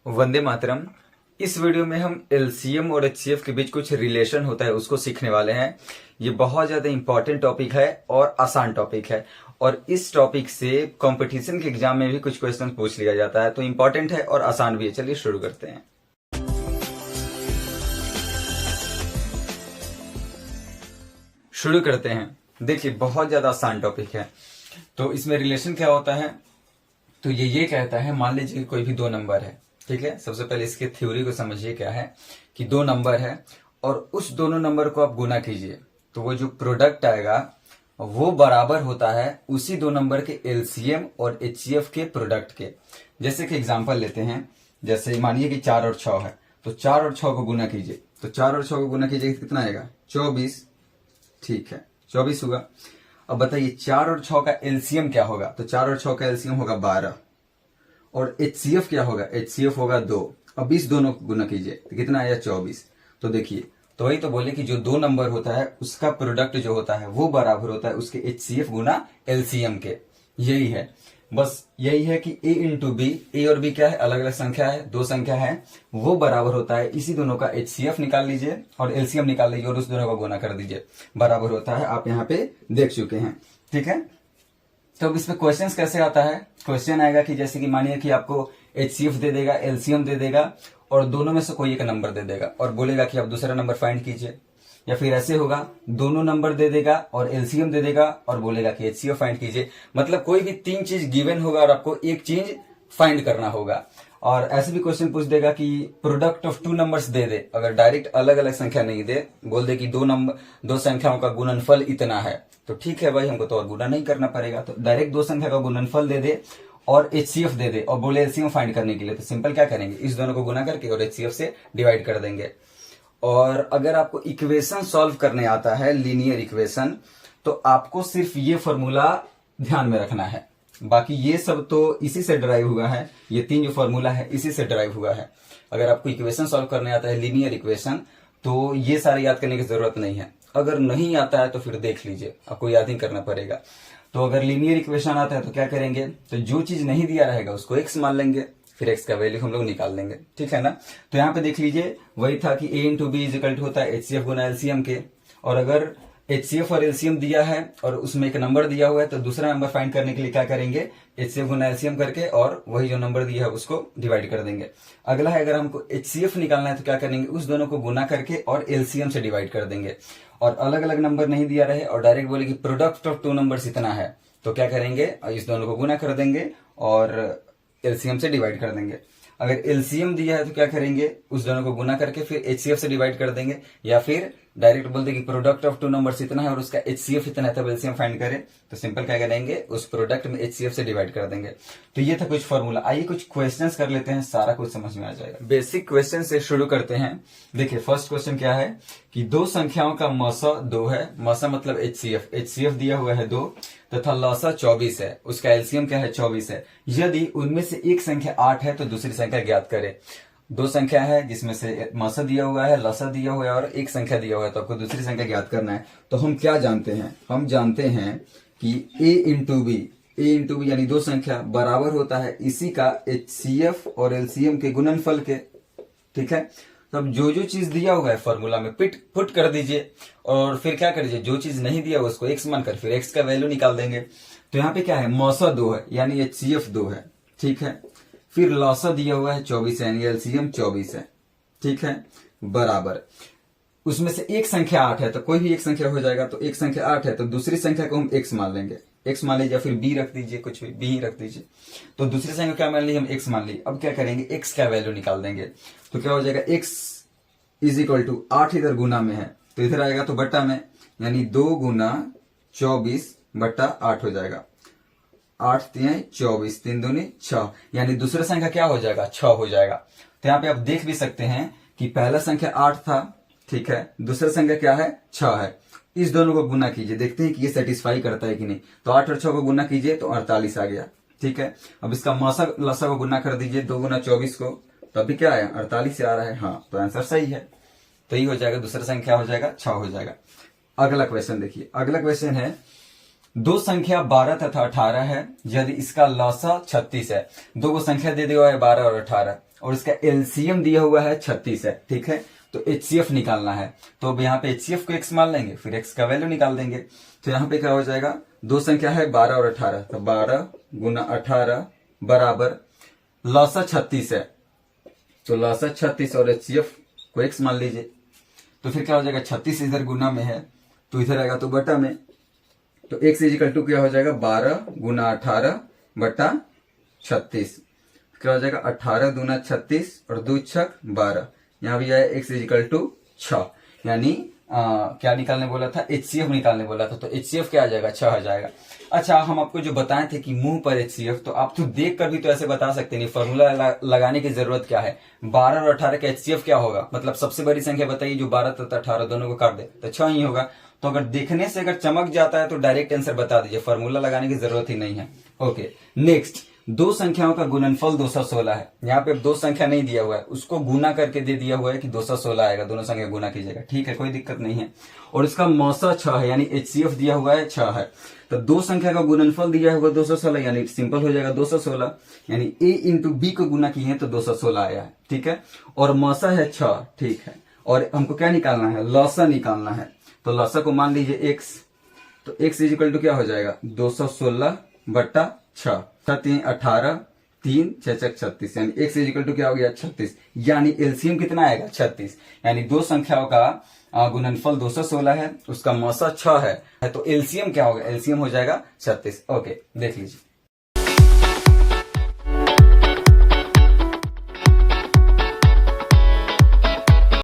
वंदे मातरम। इस वीडियो में हम एलसीएम और एचसीएफ के बीच कुछ रिलेशन होता है उसको सीखने वाले हैं। ये बहुत ज्यादा इंपॉर्टेंट टॉपिक है और आसान टॉपिक है और इस टॉपिक से कंपटीशन के एग्जाम में भी कुछ क्वेश्चन पूछ लिया जाता है, तो इंपॉर्टेंट है और आसान भी है। चलिए शुरू करते हैं। शुरू करते हैं। देखिए बहुत ज्यादा आसान टॉपिक है। तो इसमें रिलेशन क्या होता है, तो ये कहता है, मान लीजिए कोई भी दो नंबर है, ठीक है। सबसे पहले इसके थ्योरी को समझिए क्या है कि दो नंबर है और उस दोनों नंबर को आप गुना कीजिए तो वो जो प्रोडक्ट आएगा वो बराबर होता है उसी दो नंबर के एलसीएम और एचसीएफ के प्रोडक्ट के। जैसे कि एग्जांपल लेते हैं, जैसे मानिए कि 4 और 6 है, तो 4 और 6 को गुना कीजिए, तो 4 और 6 को गुना कीजिए कितना आएगा 24, ठीक है 24 होगा। अब बताइए 4 और 6 का एलसीएम क्या होगा, तो 4 और 6 का एलसीएम होगा 12 और एचसीएफ क्या होगा, एचसीएफ होगा 2। अब इस दोनों को गुना कीजिए तो कितना आया 24। तो देखिए, तो वही तो बोले कि जो दो नंबर होता है उसका प्रोडक्ट जो होता है वो बराबर होता है उसके एचसीएफ गुना एलसीएम के। यही है, बस यही है कि ए इंटू बी, ए और बी क्या है, अलग अलग संख्या है, दो संख्या है, वो बराबर होता है इसी दोनों का एचसीएफ निकाल लीजिए और एलसीएम निकाल लीजिए और उस दोनों का गुना कर दीजिए, बराबर होता है। आप यहाँ पे देख चुके हैं, ठीक है। तो अब इसमें क्वेश्चंस कैसे आता है, क्वेश्चन आएगा कि जैसे कि मानिए कि आपको एचसीएफ दे देगा, एलसीएम दे देगा और दोनों में से कोई एक नंबर दे देगा और बोलेगा कि आप दूसरा नंबर फाइंड कीजिए, या फिर ऐसे होगा दोनों नंबर दे देगा और एलसीएम दे देगा और बोलेगा कि एचसीएफ फाइंड कीजिए। मतलब कोई भी तीन चीज गिवन होगा और आपको एक चीज फाइंड करना होगा। और ऐसे भी क्वेश्चन पूछ देगा कि product of two numbers they दे, अगर डायरेक्ट अलग अलग संख्या नहीं दे, बोल दे कि दो संख्याओं का गुणनफल इतना है, तो ठीक है भाई, हमको तो और गुना नहीं करना पड़ेगा, तो डायरेक्ट दो संख्या का गुणनफल दे दे और एचसीएफ दे दे और बोले एलसीएम फाइंड करने के लिए, तो सिंपल क्या करेंगे, इस दोनों को गुना करके और एचसीएफ से डिवाइड कर देंगे। और अगर आपको इक्वेशन सॉल्व करने आता है, लीनियर इक्वेशन, तो आपको सिर्फ ये फॉर्मूला ध्यान में रखना है, बाकी ये सब तो इसी से ड्राइव हुआ है, ये तीन जो फॉर्मूला है इसी से ड्राइव हुआ है। अगर आपको इक्वेशन सॉल्व करने आता है लीनियर इक्वेशन, तो ये सारे याद करने की जरूरत नहीं है। अगर नहीं आता है तो फिर देख लीजिए, आपको याद ही करना पड़ेगा। तो अगर लीनियर इक्वेशन आता है तो क्या करेंगे, तो जो चीज नहीं दिया रहेगा उसको एक्स मान लेंगे, फिर एक्स का वैल्यू हम लोग निकाल देंगे, ठीक है ना। तो यहाँ पे देख लीजिए, वही था कि ए इंटू बी इजिकल टू होता है एचसीएफ गुना एलसीएम के, और अगर एचसीएफ और एलसीएम दिया है और उसमें एक नंबर दिया हुआ है तो दूसरा नंबर फाइंड करने के लिए क्या करेंगे, एचसीएफ गुना एलसीएम करके और वही जो नंबर दिया है उसको डिवाइड कर देंगे। अगला है, अगर हमको एचसीएफ निकालना है तो क्या करेंगे, उस दोनों को गुना करके और एलसीएम से डिवाइड कर देंगे। और अलग अलग नंबर नहीं दिया रहे और डायरेक्ट बोले कि प्रोडक्ट ऑफ टू नंबर्स इतना है, तो क्या करेंगे, इस दोनों को गुना कर देंगे और एलसीएम से डिवाइड कर देंगे। अगर एलसीएम दिया है तो क्या करेंगे, उस दोनों को गुना करके फिर एचसीएफ से डिवाइड कर देंगे, या फिर डायरेक्ट बोल देंगे कि प्रोडक्ट ऑफ टू नंबर्स इतना है और उसका एचसीएफ इतना है, तब एलसीएम फाइंड करें, तो सिंपल क्या करेंगे, उस प्रोडक्ट में एचसीएफ से डिवाइड कर देंगे। तो ये था कुछ फॉर्मूला। आइए कुछ क्वेश्चंस कर लेते हैं, सारा कुछ समझ में आ जाएगा। बेसिक क्वेश्चन से शुरू करते हैं। देखिए फर्स्ट क्वेश्चन क्या है कि दो संख्याओं का मसा 2 है, मसा मतलब एचसीएफ, एचसीएफ दिया हुआ है 2 तथा लसा 24 है, उसका एलसीएम क्या है 24 है। यदि उनमें से एक संख्या 8 है तो दूसरी संख्या ज्ञात करें। दो संख्या है जिसमें से मसा दिया हुआ है, लसा दिया हुआ है और एक संख्या दिया हुआ है, तो आपको दूसरी संख्या ज्ञात करना है। तो हम क्या जानते हैं, हम जानते हैं कि ए इंटू बी यानी दो संख्या बराबर होता है इसी का एचसीएफ और एलसीएम के गुणनफल के, ठीक है। तब जो जो चीज दिया हुआ है फॉर्मूला में पुट कर दीजिए और फिर क्या कर दीजिए, जो चीज नहीं दिया हुआ उसको एक्स मानकर फिर एक्स का वैल्यू निकाल देंगे। तो यहाँ पे क्या है, मौसा 2 है यानी एचसीएफ 2 है, ठीक है। फिर लौसा दिया हुआ है 24 यानी एलसीएम 24 है, ठीक है, बराबर उसमें से एक संख्या 8 है, तो कोई भी एक संख्या हो जाएगा, तो एक संख्या 8 है तो दूसरी संख्या को हम एक्स मान लेंगे, एक्स मान लीजिए, फिर बी रख दीजिए, कुछ भी बी रख दीजिए। तो दूसरी संख्या क्या मान ली, हम एक्स मान ली। अब क्या करेंगे, एक्स का वैल्यू निकाल देंगे, तो क्या हो जाएगा, एक्स इज इक्वल टू 8 इधर गुना में है तो इधर आएगा तो बट्टा में, यानी 2 गुना 24 बट्टा 8 हो जाएगा। 8 3 24, 3 दूनी 6, यानी दूसरा संख्या क्या हो जाएगा, 6 हो जाएगा। तो यहाँ पे आप देख भी सकते हैं कि पहला संख्या 8 था, ठीक है, दूसरा संख्या क्या है 6 है। इस दोनों को गुना कीजिए, देखते हैं कि ये सेटिस्फाई करता है कि नहीं। तो 8 और 6 को गुना कीजिए तो 48 आ गया, ठीक है। अब इसका मौसा लसा को गुना कर दीजिए, 2 गुना 24 को, तो अभी क्या आया 48 आ रहा है, हाँ तो आंसर सही है। तो ये हो जाएगा, दूसरा संख्या हो जाएगा 6 हो जाएगा। अगला क्वेश्चन देखिए, अगला क्वेश्चन है दो संख्या 12 तथा 18 है, यदि इसका लसा 36 है। दो को संख्या दे दिया है 12 और 18, और इसका एलसीएम दिया हुआ है 36 है, ठीक है। तो HCF निकालना है, तो अब यहाँ पे HCF को x मान लेंगे, फिर x का वैल्यू निकाल देंगे। तो यहाँ पे क्या हो जाएगा, दो संख्या है 12 और 18, तो 12 गुना 18 बराबर लौसा 36 है, तो लौसा 36 और HCF को x मान लीजिए। तो फिर क्या हो जाएगा, 36 इधर गुना में है तो इधर आएगा तो बटा में, तो x इजिकल टू क्या हो जाएगा 12 गुना 18 बटा 36, क्या हो जाएगा 18 दूना 36 और 2 छक 12, यहाँ भी आया x इजिकल टू 6, यानी क्या निकालने बोला था, HCF निकालने बोला था, तो HCF क्या आ जाएगा 6 आ जाएगा। अच्छा, हम आपको जो बताए थे कि मुंह पर HCF, तो आप तो देख कर भी तो ऐसे बता सकते नहीं, फॉर्मूला लगाने की जरूरत क्या है। 12 और 18 का HCF क्या होगा, मतलब सबसे बड़ी संख्या बताइए जो 12 तथा 18 दोनों को काट दे तो 6 ही होगा। तो अगर देखने से अगर चमक जाता है तो डायरेक्ट आंसर बता दीजिए, फॉर्मूला लगाने की जरूरत ही नहीं है। ओके, नेक्स्ट, दो संख्याओं का गुणनफल 216 है। यहाँ पे दो संख्या नहीं दिया हुआ है, उसको गुना करके दे दिया हुआ है कि 216 आएगा, दोनों संख्या गुना कीजिएगा, ठीक है, कोई दिक्कत नहीं है। और इसका मौसा 6 है, यानी HCF दिया हुआ है 6 है। तो दो संख्या का गुणनफल दिया हुआ 216, यानी सिंपल हो जाएगा 216, यानी A इंटू बी को गुना किए तो 216 आया है, ठीक है। और मौसा है 6, ठीक है। और हमको क्या निकालना है, लौसा निकालना है। तो लौसा को मान लीजिए x, तो x इजिकल टू क्या हो जाएगा 216 बट्टा 6, 3 18 3 6 36, यानी x इजिकल टू क्या हो गया 36, यानी एलसीएम कितना आएगा 36, यानी दो संख्याओं का गुणनफल 216 है, उसका मौसा 6 है, तो एलसीएम क्या होगा, एलसीएम हो जाएगा 36। ओके, देख लीजिए।